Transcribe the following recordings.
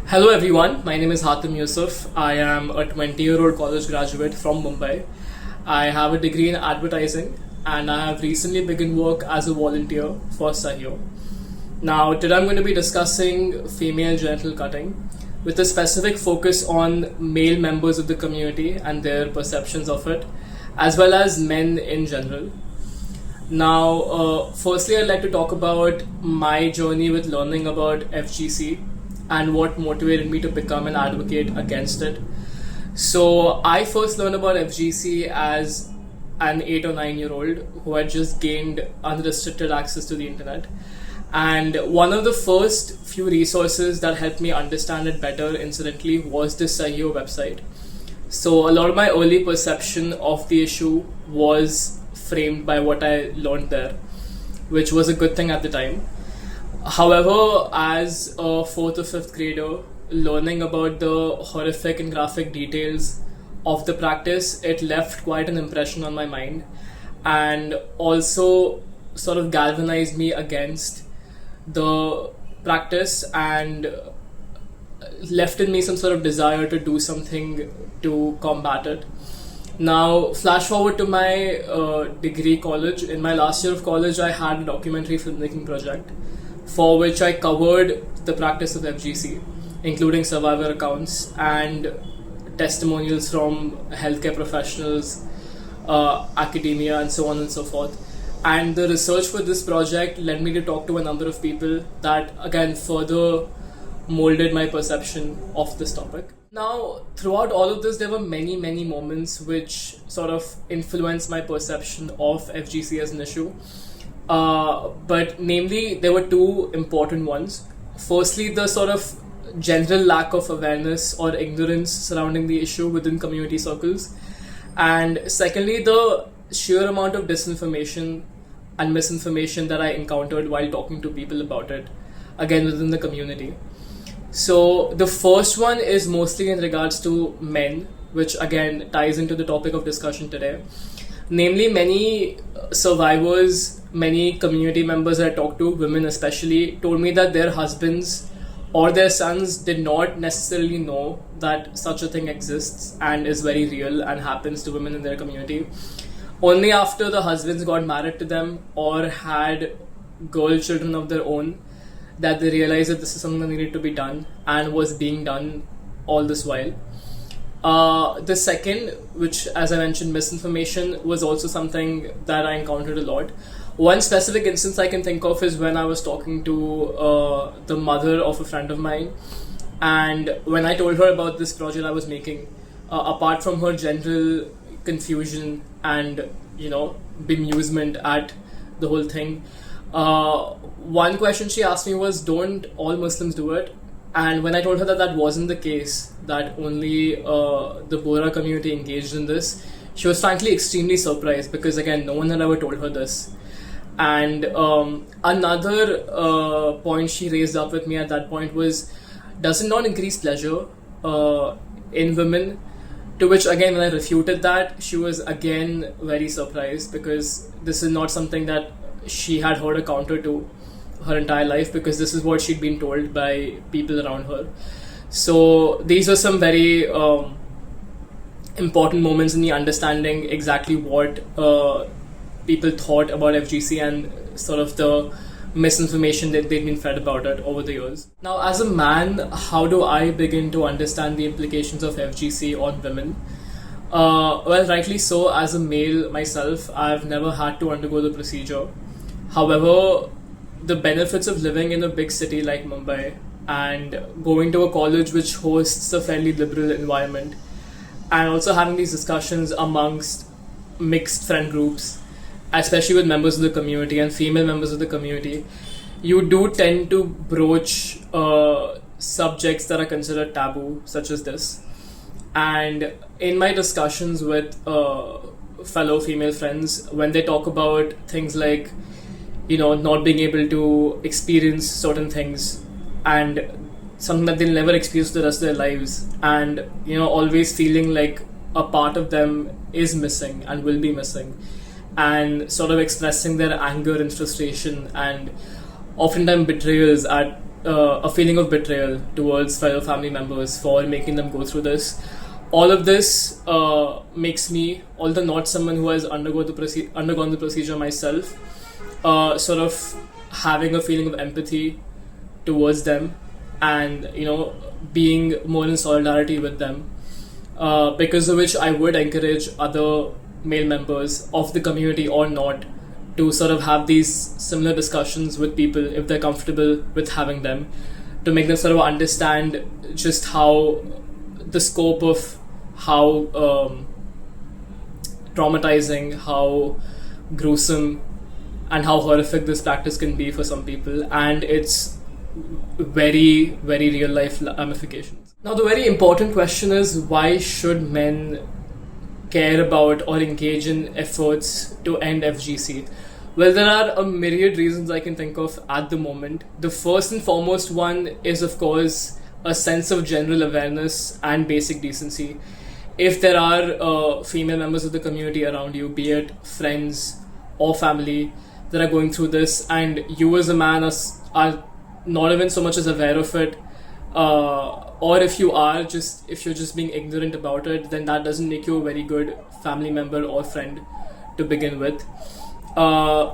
Hello everyone, my name is Hatim Yusuf. I am a 20-year-old college graduate from Mumbai. I have a degree in advertising and I have recently begun work as a volunteer for Bhaiyo. Now, today I'm going to be discussing female genital cutting with a specific focus on male members of the community and their perceptions of it, as well as men in general. Now, firstly, I'd like to talk about my journey with learning about FGC and what motivated me to become an advocate against it. So, I first learned about FGC as an 8 or 9-year-old who had just gained unrestricted access to the internet. And one of the first few resources that helped me understand it better, incidentally, was the Bhaiyo website. So, a lot of my early perception of the issue was framed by what I learned there, which was a good thing at the time. However, as a 4th or 5th grader, learning about the horrific and graphic details of the practice, it left quite an impression on my mind and also sort of galvanized me against the practice and left in me some sort of desire to do something to combat it. Now, flash forward to my degree college. In my last year of college, I had a documentary filmmaking project for which I covered the practice of FGC, including survivor accounts and testimonials from healthcare professionals, academia, and so on and so forth. And the research for this project led me to talk to a number of people that, again, further molded my perception of this topic. Now, throughout all of this, there were many moments which sort of influenced my perception of FGC as an issue. But namely, there were two important ones. Firstly, the sort of general lack of awareness or ignorance surrounding the issue within community circles. And secondly, the sheer amount of disinformation and misinformation that I encountered while talking to people about it, again within the community. So the first one is mostly in regards to men, which again ties into the topic of discussion today. Namely, many survivors, many community members that I talked to, women especially, told me that their husbands or their sons did not necessarily know that such a thing exists and is very real and happens to women in their community. Only after the husbands got married to them or had girl children of their own that they realized that this is something that needed to be done and was being done all this while. The second, which as I mentioned, misinformation, was also something that I encountered a lot. One specific instance I can think of is when I was talking to the mother of a friend of mine, and when I told her about this project I was making, apart from her general confusion and bemusement at the whole thing, one question she asked me was, don't all Muslims do it? And when I told her that that wasn't the case, that only the Bora community engaged in this, she was frankly extremely surprised because, again, no one had ever told her this. And another point she raised up with me at that point was, does it not increase pleasure in women? To which, again, when I refuted that, she was again very surprised because this is not something that she had heard a counter to her entire life, because this is what she'd been told by people around her. So these were some very important moments in the understanding exactly what people thought about FGC and sort of the misinformation that they'd been fed about it over the years. Now, as a man, how do I begin to understand the implications of FGC on women? Well, rightly so, as a male myself, I've never had to undergo the procedure. However, the benefits of living in a big city like Mumbai and going to a college which hosts a fairly liberal environment, and also having these discussions amongst mixed friend groups, especially with members of the community and female members of the community, you do tend to broach subjects that are considered taboo, such as this. And in my discussions with fellow female friends, when they talk about things like not being able to experience certain things and something that they'll never experience the rest of their lives, and always feeling like a part of them is missing and will be missing, and sort of expressing their anger and frustration and oftentimes betrayals at a feeling of betrayal towards fellow family members for making them go through this. All of this makes me, although not someone who has undergone the procedure myself, sort of having a feeling of empathy towards them, and being more in solidarity with them, because of which I would encourage other male members of the community or not to sort of have these similar discussions with people if they're comfortable with having them, to make them sort of understand just how the scope of how traumatizing, how gruesome, and how horrific this practice can be for some people, and its very, very real life ramifications. Now, the very important question is, why should men care about or engage in efforts to end FGC? Well, there are a myriad reasons I can think of at the moment. The first and foremost one is, of course, a sense of general awareness and basic decency. If there are female members of the community around you, be it friends or family, that are going through this, and you as a man are not even so much as aware of it, or if you're just being ignorant about it, then that doesn't make you a very good family member or friend to begin with.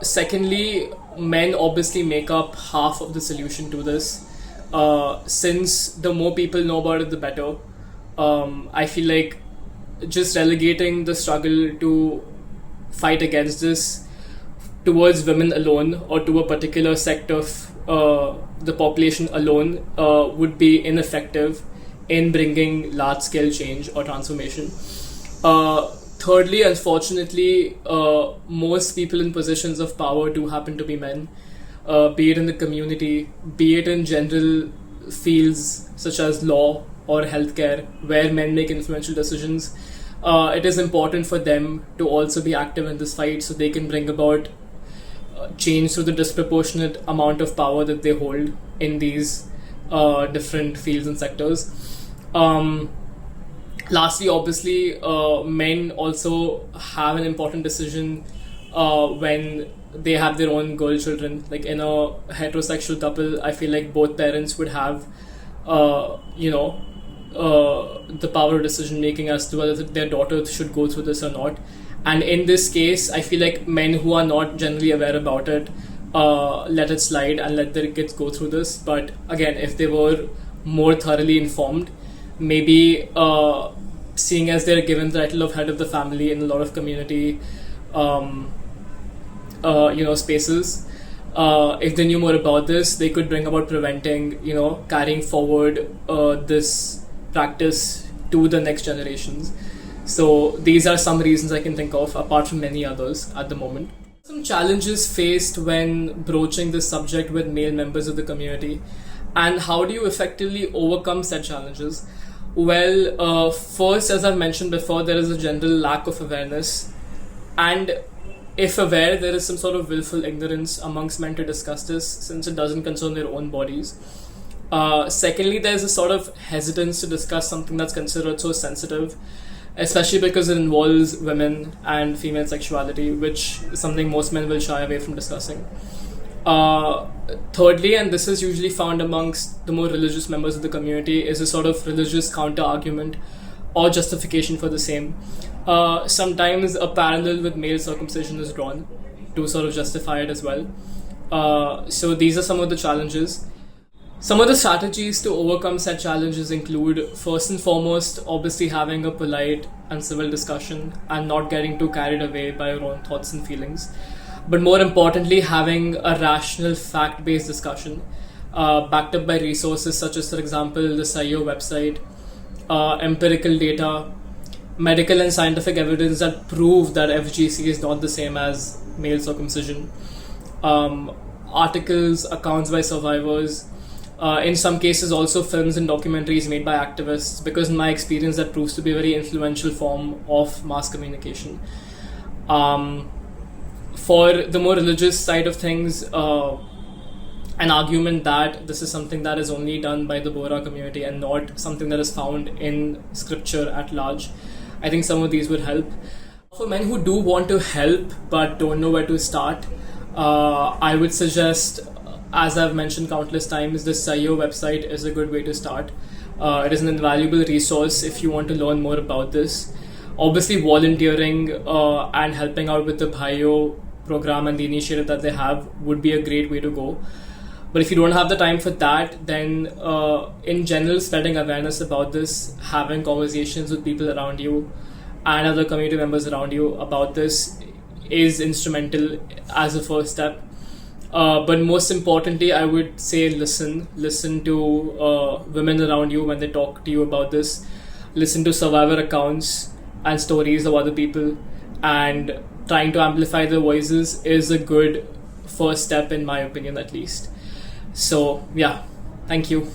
Secondly, men obviously make up half of the solution to this. Since the more people know about it, the better. I feel like just relegating the struggle to fight against this towards women alone, or to a particular sect of the population alone, would be ineffective in bringing large-scale change or transformation. Thirdly, unfortunately, most people in positions of power do happen to be men, be it in the community, be it in general fields such as law or healthcare, where men make influential decisions. It is important for them to also be active in this fight, so they can bring about change through the disproportionate amount of power that they hold in these different fields and sectors. Lastly, obviously, men also have an important decision when they have their own girl children. Like in a heterosexual couple, I feel like both parents would have, the power of decision making as to whether their daughter should go through this or not. And in this case, I feel like men who are not generally aware about it let it slide and let their kids go through this. But again, if they were more thoroughly informed, maybe seeing as they're given the title of head of the family in a lot of community spaces, if they knew more about this, they could bring about preventing, carrying forward this practice to the next generations. So these are some reasons I can think of, apart from many others at the moment. Some challenges faced when broaching this subject with male members of the community, and how do you effectively overcome such challenges? Well, first, as I've mentioned before, there is a general lack of awareness, and if aware, there is some sort of willful ignorance amongst men to discuss this, since it doesn't concern their own bodies. Secondly, there's a sort of hesitance to discuss something that's considered so sensitive, especially because it involves women and female sexuality, which is something most men will shy away from discussing. Thirdly, and this is usually found amongst the more religious members of the community, is a sort of religious counter-argument or justification for the same. Sometimes a parallel with male circumcision is drawn to sort of justify it as well. So these are some of the challenges. Some of the strategies to overcome such challenges include, first and foremost, obviously having a polite and civil discussion and not getting too carried away by your own thoughts and feelings. But more importantly, having a rational, fact-based discussion backed up by resources such as, for example, the Bhaiyo website, empirical data, medical and scientific evidence that prove that FGC is not the same as male circumcision, articles, accounts by survivors, in some cases also films and documentaries made by activists, because in my experience that proves to be a very influential form of mass communication. For the more religious side of things, an argument that this is something that is only done by the Bora community and not something that is found in scripture at large. I think some of these would help. For men who do want to help but don't know where to start, I would suggest as I've mentioned countless times, the Sayo website is a good way to start. It is an invaluable resource if you want to learn more about this. Obviously, volunteering and helping out with the Bhaiyo program and the initiative that they have would be a great way to go. But if you don't have the time for that, then in general, spreading awareness about this, having conversations with people around you and other community members around you about this is instrumental as a first step. But most importantly, I would say listen to women around you when they talk to you about this. Listen to survivor accounts and stories of other people, and trying to amplify their voices is a good first step, in my opinion, at least. So yeah, thank you.